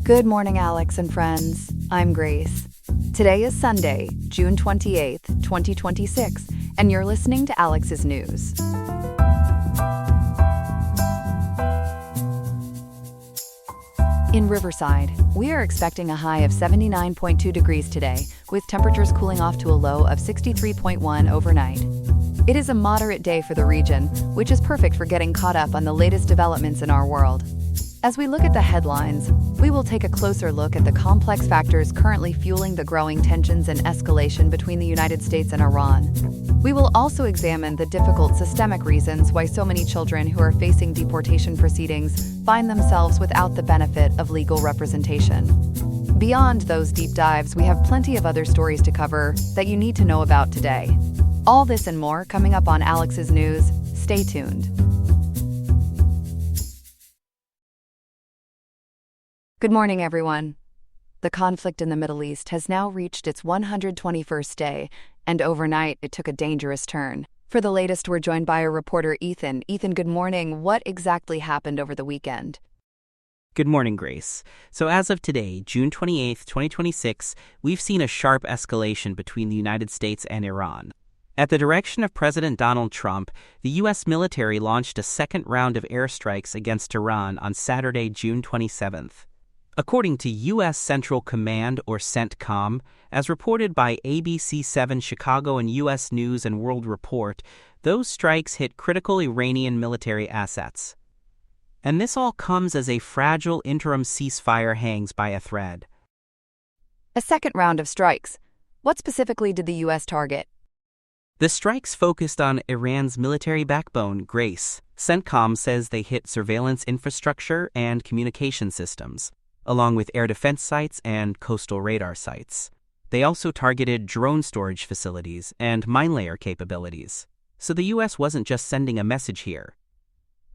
Good morning, Alex and friends. I'm Grace. Today is Sunday, June 28th, 2026, and you're listening to Alex's News. In Riverside, we are expecting a high of 79.2 degrees today, with temperatures cooling off to a low of 63.1 overnight. It is a moderate day for the region, which is perfect for getting caught up on the latest developments in our world. As we look at the headlines, we will take a closer look at the complex factors currently fueling the growing tensions and escalation between the United States and Iran. We will also examine the difficult systemic reasons why so many children who are facing deportation proceedings find themselves without the benefit of legal representation. Beyond those deep dives, we have plenty of other stories to cover that you need to know about today. All this and more coming up on Alex's News. Stay tuned. Good morning, everyone. The conflict in the Middle East has now reached its 121st day, and overnight it took a dangerous turn. For the latest, we're joined by our reporter, Ethan. Ethan, good morning. What exactly happened over the weekend? Good morning, Grace. So as of today, June 28th, 2026, we've seen a sharp escalation between the United States and Iran. At the direction of President Donald Trump, the U.S. military launched a second round of airstrikes against Iran on Saturday, June 27th. According to U.S. Central Command, or CENTCOM, as reported by ABC7 Chicago and U.S. News and World Report, those strikes hit critical Iranian military assets. And this all comes as a fragile interim ceasefire hangs by a thread. A second round of strikes. What specifically did the U.S. target? The strikes focused on Iran's military backbone, Grace. CENTCOM says they hit surveillance infrastructure and communication systems, along with air defense sites and coastal radar sites. They also targeted drone storage facilities and mine layer capabilities. So the U.S. wasn't just sending a message here.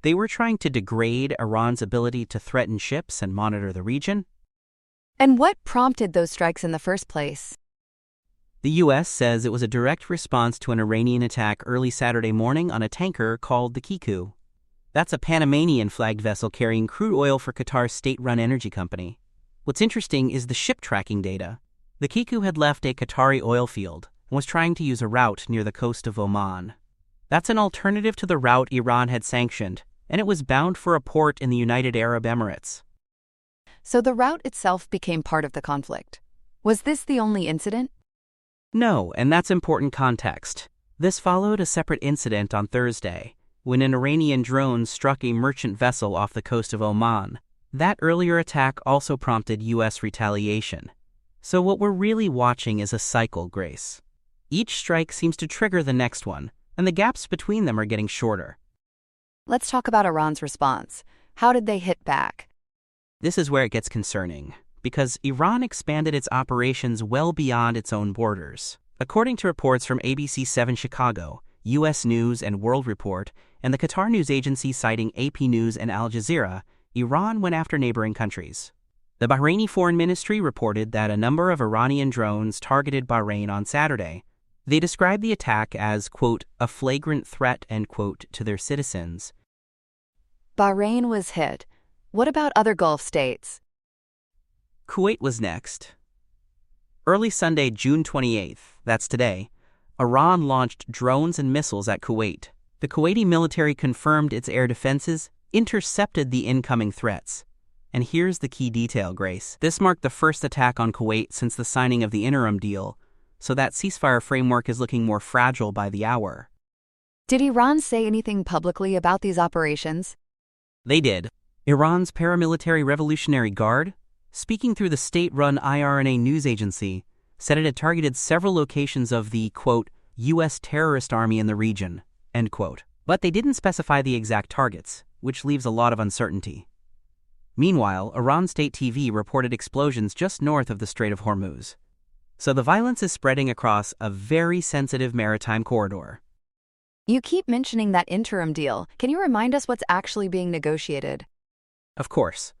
They were trying to degrade Iran's ability to threaten ships and monitor the region. And what prompted those strikes in the first place? The U.S. says it was a direct response to an Iranian attack early Saturday morning on a tanker called the Kiku. That's a Panamanian-flagged vessel carrying crude oil for Qatar's state-run energy company. What's interesting is the ship tracking data. The Kiku had left a Qatari oil field and was trying to use a route near the coast of Oman. That's an alternative to the route Iran had sanctioned, and it was bound for a port in the United Arab Emirates. So the route itself became part of the conflict. Was this the only incident? No, and that's important context. This followed a separate incident on Thursday, when an Iranian drone struck a merchant vessel off the coast of Oman. That earlier attack also prompted U.S. retaliation. So what we're really watching is a cycle, Grace. Each strike seems to trigger the next one, and the gaps between them are getting shorter. Let's talk about Iran's response. How did they hit back? This is where it gets concerning, because Iran expanded its operations well beyond its own borders. According to reports from ABC7 Chicago, U.S. News and World Report, and the Qatar news agency citing AP News and Al Jazeera, Iran went after neighboring countries. The Bahraini Foreign Ministry reported that a number of Iranian drones targeted Bahrain on Saturday. They described the attack as, quote, a flagrant threat, end quote, to their citizens. Bahrain was hit. What about other Gulf states? Kuwait was next. Early Sunday, June 28th, that's today, Iran launched drones and missiles at Kuwait. The Kuwaiti military confirmed its air defenses intercepted the incoming threats. And here's the key detail, Grace. This marked the first attack on Kuwait since the signing of the interim deal, so that ceasefire framework is looking more fragile by the hour. Did Iran say anything publicly about these operations? They did. Iran's paramilitary Revolutionary Guard, speaking through the state-run IRNA news agency, said it had targeted several locations of the, quote, U.S. terrorist army in the region, end quote. But they didn't specify the exact targets, which leaves a lot of uncertainty. Meanwhile, Iran State TV reported explosions just north of the Strait of Hormuz. So the violence is spreading across a very sensitive maritime corridor. You keep mentioning that interim deal. Can you remind us what's actually being negotiated? Of course.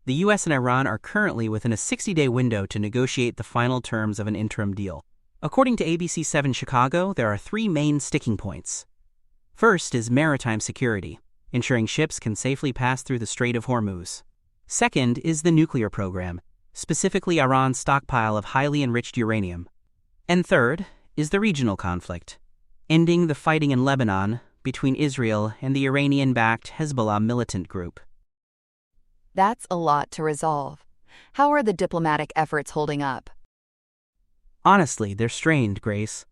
The U.S. and Iran are currently within a 60-day window to negotiate the final terms of an interim deal. According to ABC7 Chicago, there are three main sticking points. First is maritime security, ensuring ships can safely pass through the Strait of Hormuz. Second is the nuclear program, specifically Iran's stockpile of highly enriched uranium. And third is the regional conflict, ending the fighting in Lebanon between Israel and the Iranian-backed Hezbollah militant group. That's a lot to resolve. How are the diplomatic efforts holding up? Honestly, they're strained, Grace.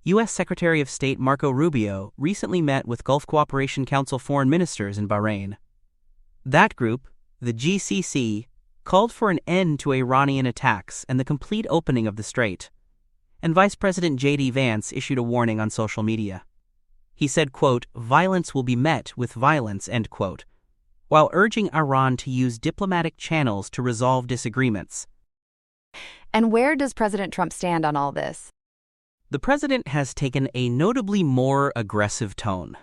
U.S. Secretary of State Marco Rubio recently met with Gulf Cooperation Council foreign ministers in Bahrain. That group, the GCC, called for an end to Iranian attacks and the complete opening of the strait. And Vice President J.D. Vance issued a warning on social media. He said, quote, "Violence will be met with violence," end quote, while urging Iran to use diplomatic channels to resolve disagreements. And where does President Trump stand on all this? The president has taken a notably more aggressive tone.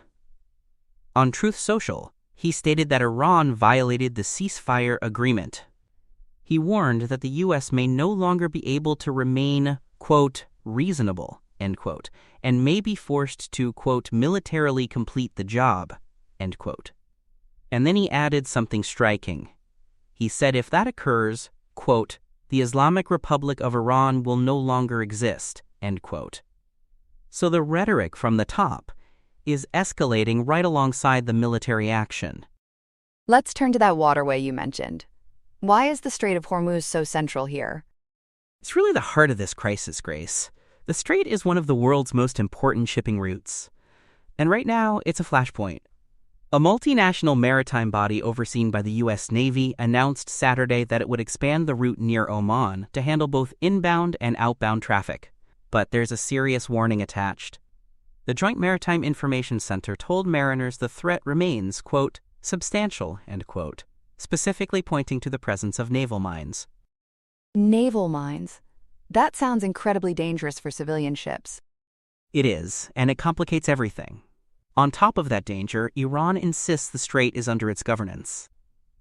On Truth Social, he stated that Iran violated the ceasefire agreement. He warned that the U.S. may no longer be able to remain, quote, "reasonable," end quote, and may be forced to, quote, "militarily complete the job," end quote. And then he added something striking. He said if that occurs, quote, "the Islamic Republic of Iran will no longer exist," end quote. So the rhetoric from the top is escalating right alongside the military action. Let's turn to that waterway you mentioned. Why is the Strait of Hormuz so central here? It's really the heart of this crisis, Grace. The strait is one of the world's most important shipping routes. And right now, it's a flashpoint. A multinational maritime body overseen by the U.S. Navy announced Saturday that it would expand the route near Oman to handle both inbound and outbound traffic. But there's a serious warning attached. The Joint Maritime Information Center told mariners the threat remains, quote, "substantial," end quote, specifically pointing to the presence of naval mines. Naval mines? That sounds incredibly dangerous for civilian ships. It is, and it complicates everything. On top of that danger, Iran insists the strait is under its governance.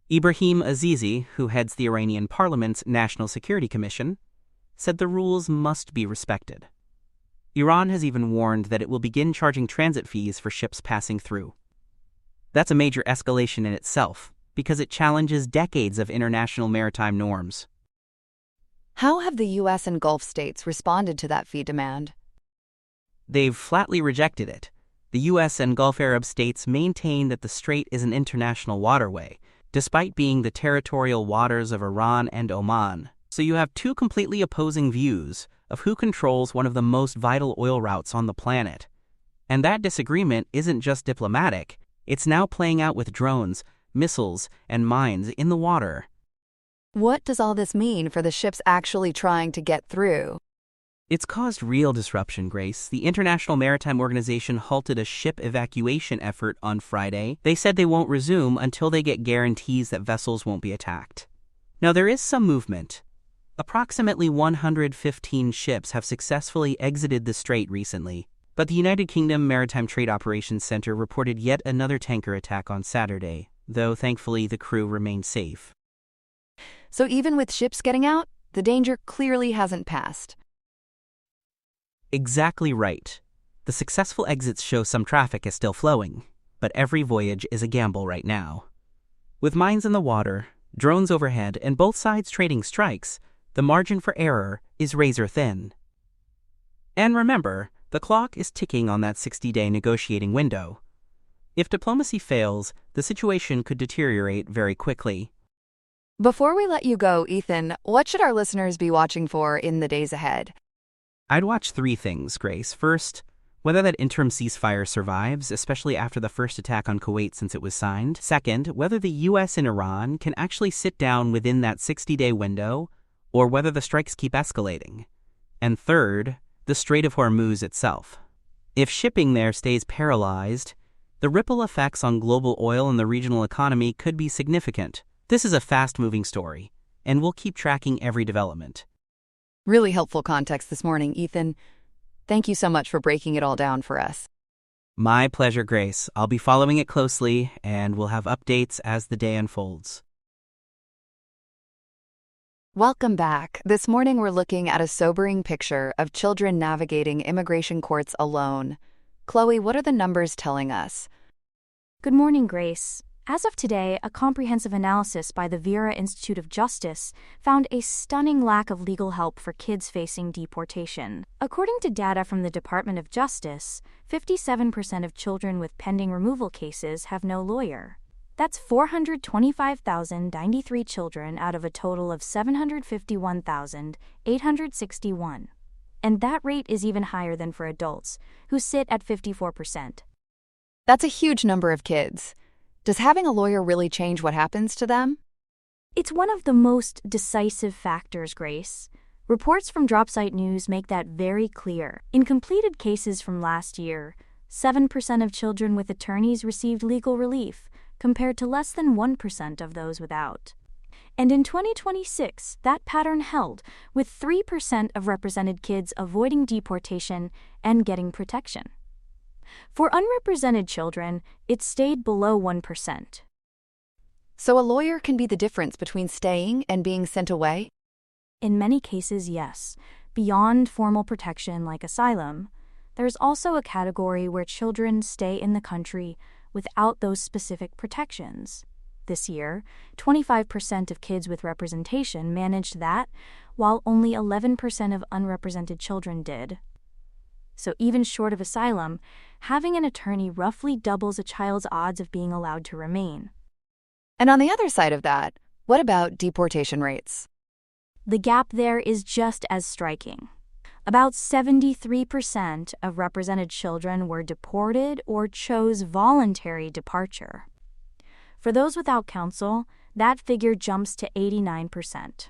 Ibrahim Azizi, who heads the Iranian parliament's National Security Commission, said the rules must be respected. Iran has even warned that it will begin charging transit fees for ships passing through. That's a major escalation in itself, because it challenges decades of international maritime norms. How have the U.S. and Gulf states responded to that fee demand? They've flatly rejected it. The U.S. and Gulf Arab states maintain that the strait is an international waterway, despite being the territorial waters of Iran and Oman. So you have two completely opposing views of who controls one of the most vital oil routes on the planet. And that disagreement isn't just diplomatic, it's now playing out with drones, missiles, and mines in the water. What does all this mean for the ships actually trying to get through? It's caused real disruption, Grace. The International Maritime Organization halted a ship evacuation effort on Friday. They said they won't resume until they get guarantees that vessels won't be attacked. Now, there is some movement. Approximately 115 ships have successfully exited the strait recently, but the United Kingdom Maritime Trade Operations Center reported yet another tanker attack on Saturday, though thankfully the crew remained safe. So even with ships getting out, the danger clearly hasn't passed. Exactly right. The successful exits show some traffic is still flowing, but every voyage is a gamble right now. With mines in the water, drones overhead, and both sides trading strikes, the margin for error is razor thin. And remember, the clock is ticking on that 60-day negotiating window. If diplomacy fails, the situation could deteriorate very quickly. Before we let you go, Ethan, what should our listeners be watching for in the days ahead? I'd watch three things, Grace. First, whether that interim ceasefire survives, especially after the first attack on Kuwait since it was signed. Second, whether the U.S. and Iran can actually sit down within that 60-day window, or whether the strikes keep escalating. And third, the Strait of Hormuz itself. If shipping there stays paralyzed, the ripple effects on global oil and the regional economy could be significant. This is a fast-moving story, and we'll keep tracking every development. Really helpful context this morning, Ethan. Thank you so much for breaking it all down for us. My pleasure, Grace. I'll be following it closely, and we'll have updates as the day unfolds. Welcome back. This morning we're looking at a sobering picture of children navigating immigration courts alone. Chloe, what are the numbers telling us? Good morning, Grace. As of today, a comprehensive analysis by the Vera Institute of Justice found a stunning lack of legal help for kids facing deportation. According to data from the Department of Justice, 57% of children with pending removal cases have no lawyer. That's 425,093 children out of a total of 751,861. And that rate is even higher than for adults, who sit at 54%. That's a huge number of kids. Does having a lawyer really change what happens to them? It's one of the most decisive factors, Grace. Reports from Dropsite News make that very clear. In completed cases from last year, 7% of children with attorneys received legal relief, compared to less than 1% of those without. And in 2026, that pattern held, with 3% of represented kids avoiding deportation and getting protection. For unrepresented children, it stayed below 1%. So a lawyer can be the difference between staying and being sent away? In many cases, yes. Beyond formal protection like asylum, there's also a category where children stay in the country without those specific protections. This year, 25% of kids with representation managed that, while only 11% of unrepresented children did. So even short of asylum, having an attorney roughly doubles a child's odds of being allowed to remain. And on the other side of that, what about deportation rates? The gap there is just as striking. About 73% of represented children were deported or chose voluntary departure. For those without counsel, that figure jumps to 89%.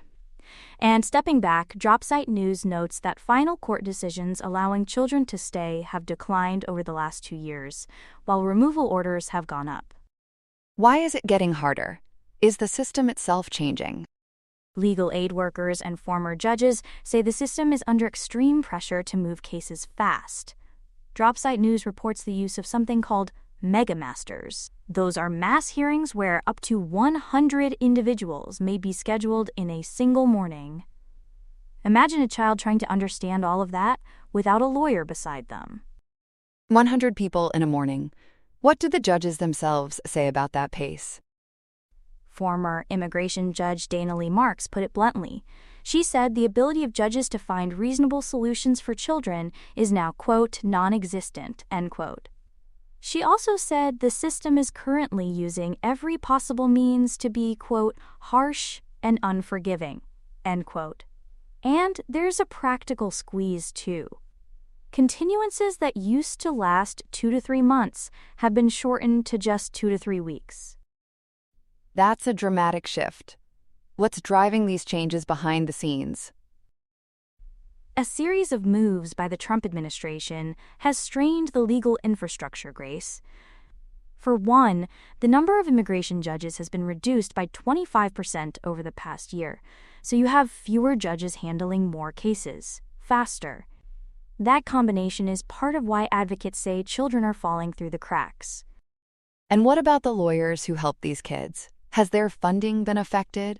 And stepping back, Dropsite News notes that final court decisions allowing children to stay have declined over the last 2 years, while removal orders have gone up. Why is it getting harder? Is the system itself changing? Legal aid workers and former judges say the system is under extreme pressure to move cases fast. Dropsite News reports the use of something called mega masters. Those are mass hearings where up to 100 individuals may be scheduled in a single morning. Imagine a child trying to understand all of that without a lawyer beside them. 100 people in a morning. What do the judges themselves say about that pace? Former immigration judge Dana Lee Marks put it bluntly. She said the ability of judges to find reasonable solutions for children is now, quote, non-existent, end quote. She also said the system is currently using every possible means to be, quote, harsh and unforgiving, end quote. And there's a practical squeeze, too. Continuances that used to last 2 to 3 months have been shortened to just 2 to 3 weeks. That's a dramatic shift. What's driving these changes behind the scenes? A series of moves by the Trump administration has strained the legal infrastructure, Grace. For one, the number of immigration judges has been reduced by 25% over the past year, so you have fewer judges handling more cases, faster. That combination is part of why advocates say children are falling through the cracks. And what about the lawyers who help these kids? Has their funding been affected?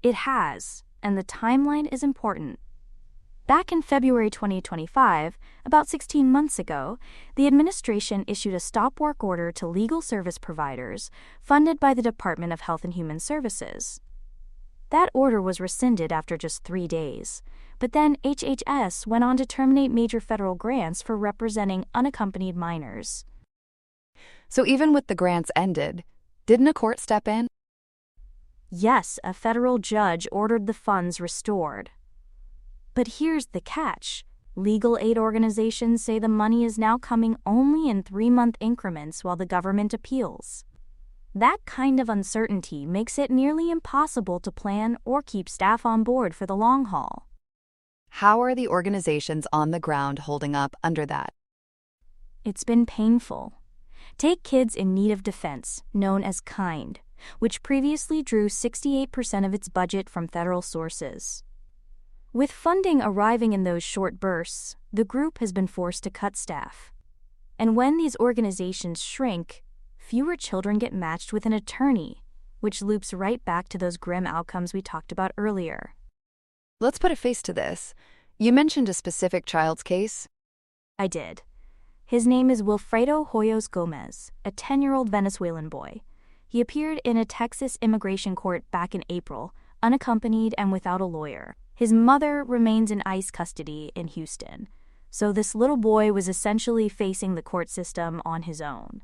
It has, and the timeline is important. Back in February 2025, about 16 months ago, the administration issued a stop work order to legal service providers funded by the Department of Health and Human Services. That order was rescinded after just 3 days, but then HHS went on to terminate major federal grants for representing unaccompanied minors. So even with the grants ended, didn't a court step in? Yes, a federal judge ordered the funds restored. But here's the catch. Legal aid organizations say the money is now coming only in 3-month increments while the government appeals. That kind of uncertainty makes it nearly impossible to plan or keep staff on board for the long haul. How are the organizations on the ground holding up under that? It's been painful. Take Kids in Need of Defense, known as KIND, which previously drew 68% of its budget from federal sources. With funding arriving in those short bursts, the group has been forced to cut staff. And when these organizations shrink, fewer children get matched with an attorney, which loops right back to those grim outcomes we talked about earlier. Let's put a face to this. You mentioned a specific child's case. I did. His name is Wilfredo Hoyos Gomez, a 10-year-old Venezuelan boy. He appeared in a Texas immigration court back in April, unaccompanied and without a lawyer. His mother remains in ICE custody in Houston, so this little boy was essentially facing the court system on his own.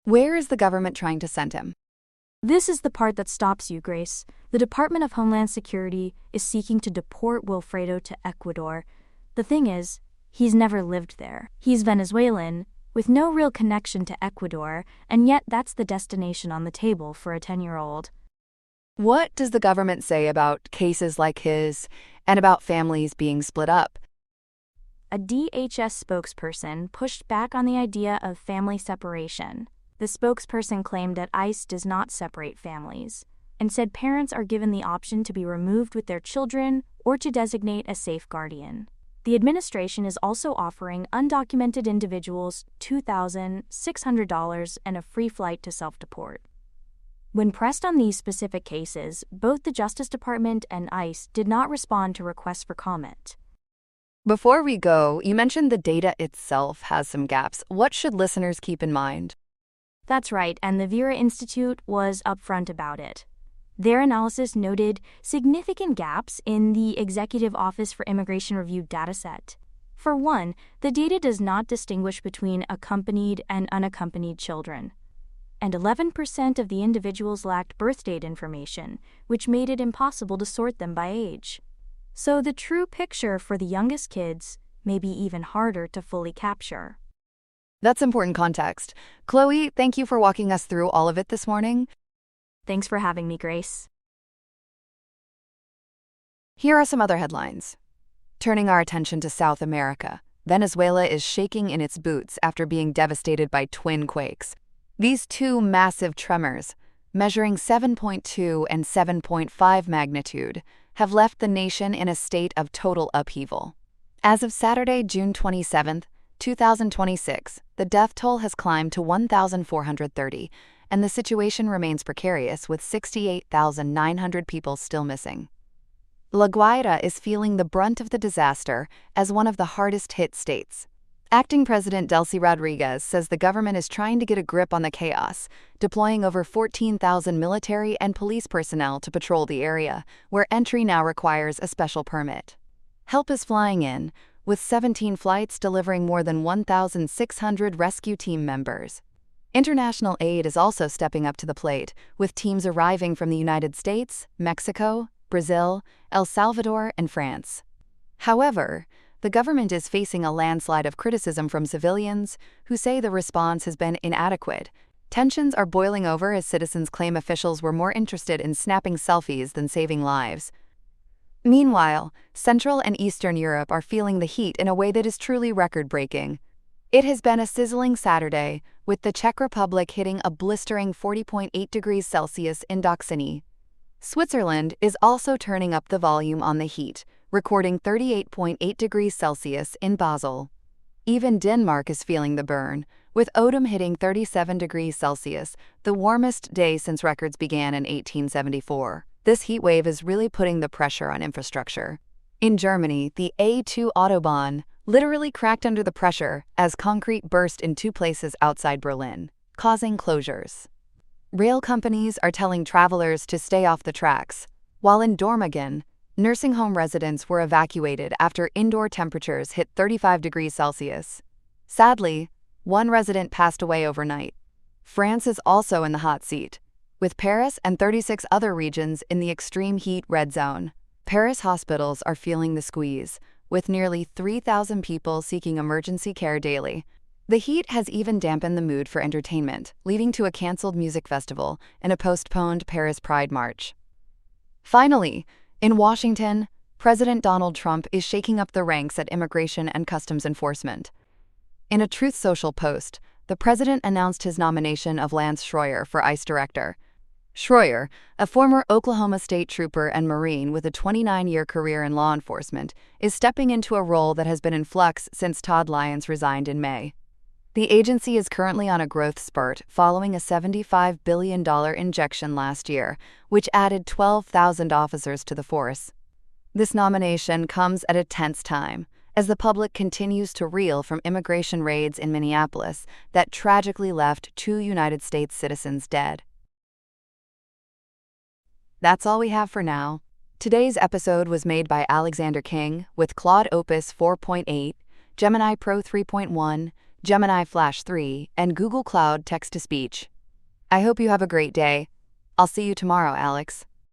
Where is the government trying to send him? This is the part that stops you, Grace. The Department of Homeland Security is seeking to deport Wilfredo to Ecuador. The thing is, he's never lived there. He's Venezuelan, with no real connection to Ecuador, and yet that's the destination on the table for a 10-year-old. What does the government say about cases like his and about families being split up? A DHS spokesperson pushed back on the idea of family separation. The spokesperson claimed that ICE does not separate families, and said parents are given the option to be removed with their children or to designate a safe guardian. The administration is also offering undocumented individuals $2,600 and a free flight to self-deport. When pressed on these specific cases, both the Justice Department and ICE did not respond to requests for comment. Before we go, you mentioned the data itself has some gaps. What should listeners keep in mind? That's right, and the Vera Institute was upfront about it. Their analysis noted significant gaps in the Executive Office for Immigration Review dataset. For one, the data does not distinguish between accompanied and unaccompanied children. And 11% of the individuals lacked birth date information, which made it impossible to sort them by age. So the true picture for the youngest kids may be even harder to fully capture. That's important context. Chloe, thank you for walking us through all of it this morning. Thanks for having me, Grace. Here are some other headlines. Turning our attention to South America, Venezuela is shaking in its boots after being devastated by twin quakes. These two massive tremors, measuring 7.2 and 7.5 magnitude, have left the nation in a state of total upheaval. As of Saturday, June 27, 2026, the death toll has climbed to 1,430, and the situation remains precarious with 68,900 people still missing. La Guaira is feeling the brunt of the disaster as one of the hardest-hit states. Acting President Delcy Rodriguez says the government is trying to get a grip on the chaos, deploying over 14,000 military and police personnel to patrol the area, where entry now requires a special permit. Help is flying in, with 17 flights delivering more than 1,600 rescue team members. International aid is also stepping up to the plate, with teams arriving from the United States, Mexico, Brazil, El Salvador, and France. However, the government is facing a landslide of criticism from civilians who say the response has been inadequate. Tensions are boiling over as citizens claim officials were more interested in snapping selfies than saving lives. Meanwhile, Central and Eastern Europe are feeling the heat in a way that is truly record-breaking. It has been a sizzling Saturday, with the Czech Republic hitting a blistering 40.8 degrees Celsius in Doxeny. Switzerland is also turning up the volume on the heat, recording 38.8 degrees Celsius in Basel. Even Denmark is feeling the burn, with Odom hitting 37 degrees Celsius, the warmest day since records began in 1874. This heat wave is really putting the pressure on infrastructure. In Germany, the A2 Autobahn literally cracked under the pressure as concrete burst in two places outside Berlin, causing closures. Rail companies are telling travelers to stay off the tracks, while in Dormagen, nursing home residents were evacuated after indoor temperatures hit 35 degrees Celsius. Sadly, one resident passed away overnight. France is also in the hot seat, with Paris and 36 other regions in the extreme heat red zone. Paris hospitals are feeling the squeeze, with nearly 3,000 people seeking emergency care daily. The heat has even dampened the mood for entertainment, leading to a canceled music festival and a postponed Paris Pride March. Finally, in Washington, President Donald Trump is shaking up the ranks at Immigration and Customs Enforcement. In a Truth Social post, the president announced his nomination of Lance Schroyer for ICE director. Schroyer, a former Oklahoma State trooper and Marine with a 29-year career in law enforcement, is stepping into a role that has been in flux since Todd Lyons resigned in May. The agency is currently on a growth spurt following a $75 billion injection last year, which added 12,000 officers to the force. This nomination comes at a tense time, as the public continues to reel from immigration raids in Minneapolis that tragically left 2 United States citizens dead. That's all we have for now. Today's episode was made by Alexander King with Claude Opus 4.8, Gemini Pro 3.1, Gemini Flash 3, and Google Cloud Text-to-Speech. I hope you have a great day. I'll see you tomorrow, Alex.